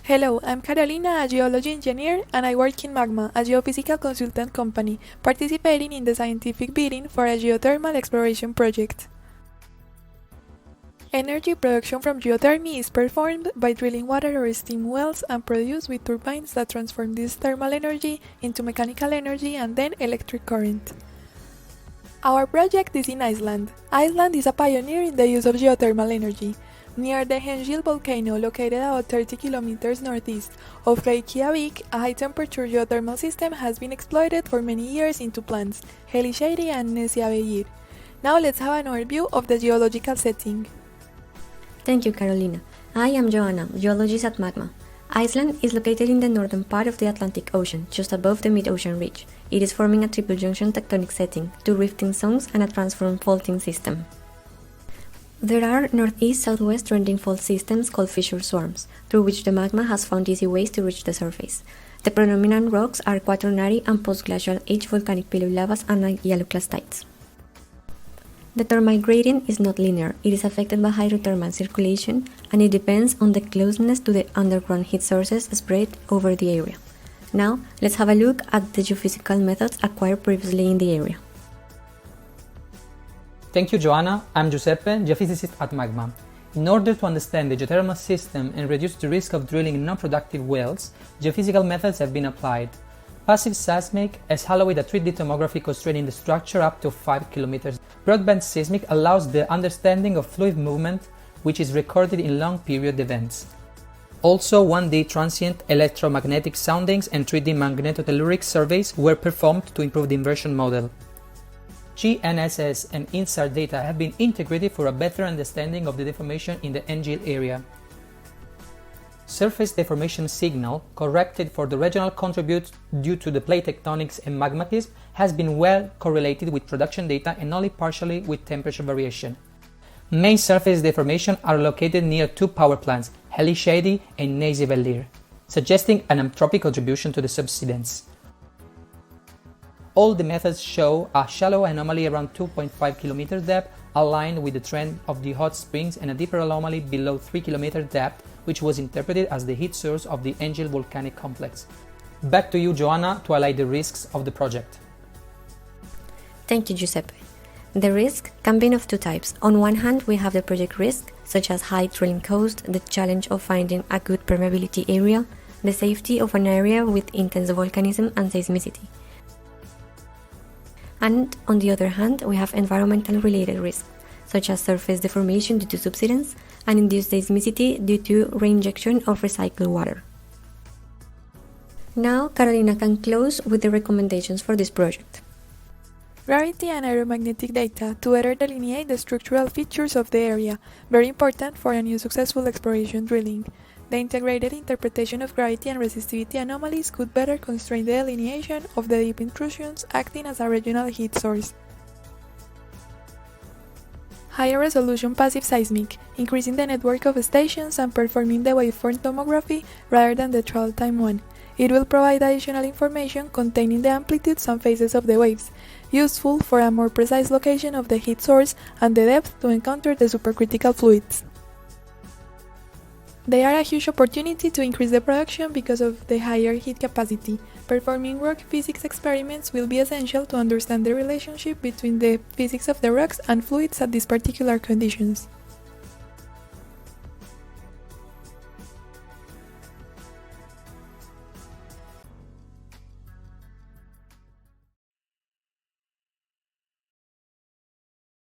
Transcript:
Hello, I'm Carolina, a geology engineer, and I work in Magma, a geophysical consultant company, participating in the scientific bidding for a geothermal exploration project. Energy production from geothermy is performed by drilling water or steam wells and produced with turbines that transform this thermal energy into mechanical energy and then electric current. Our project is in Iceland. Iceland is a pioneer in the use of geothermal energy. Near the Hengil volcano, located about 30 kilometers northeast of Reykjavik, a high-temperature geothermal system has been exploited for many years into plants, Helisheiði and Nesjaveggir. Now let's have an overview of the geological setting. Thank you, Carolina. I am Joanna, geologist at Magma. Iceland is located in the northern part of the Atlantic Ocean, just above the mid-ocean ridge. It is forming a triple junction tectonic setting, two rifting zones and a transform faulting system. There are northeast-southwest trending fault systems called fissure swarms, through which the magma has found easy ways to reach the surface. The predominant rocks are quaternary and post-glacial age volcanic pillar lavas and hyaloclastites. The thermal gradient is not linear. It is affected by hydrothermal circulation, and it depends on the closeness to the underground heat sources spread over the area. Now, let's have a look at the geophysical methods acquired previously in the area. Thank you, Joanna. I'm Giuseppe, geophysicist at Magma. In order to understand the geothermal system and reduce the risk of drilling non-productive wells, geophysical methods have been applied. Passive seismic has allowed a 3D tomography constraining the structure up to 5 km. Broadband seismic allows the understanding of fluid movement, which is recorded in long-period events. Also, 1D transient electromagnetic soundings and 3D magnetotelluric surveys were performed to improve the inversion model. GNSS and INSAR data have been integrated for a better understanding of the deformation in the Hengil area. Surface deformation signal, corrected for the regional contribute due to the plate tectonics and magmatism, has been well correlated with production data and only partially with temperature variation. Main surface deformation are located near two power plants, Helisheiði and Nesjaveggir, suggesting an anthropic contribution to the subsidence. All the methods show a shallow anomaly around 2.5 km depth, aligned with the trend of the hot springs, and a deeper anomaly below 3 km depth, which was interpreted as the heat source of the Hengil volcanic complex. Back to you, Joanna, to highlight the risks of the project. Thank you, Giuseppe. The risk can be of two types. On one hand, we have the project risk, such as high drilling cost, the challenge of finding a good permeability area, the safety of an area with intense volcanism and seismicity. And on the other hand, we have environmental related risks, such as surface deformation due to subsidence and induced seismicity due to reinjection of recycled water. Now, Carolina can close with the recommendations for this project. Gravity and aeromagnetic data to better delineate the structural features of the area, very important for a new successful exploration drilling. The integrated interpretation of gravity and resistivity anomalies could better constrain the delineation of the deep intrusions acting as a regional heat source. Higher resolution passive seismic, increasing the network of stations and performing the waveform tomography rather than the trial time one. It will provide additional information containing the amplitudes and phases of the waves, useful for a more precise location of the heat source and the depth to encounter the supercritical fluids. They are a huge opportunity to increase the production because of the higher heat capacity. Performing rock physics experiments will be essential to understand the relationship between the physics of the rocks and fluids at these particular conditions.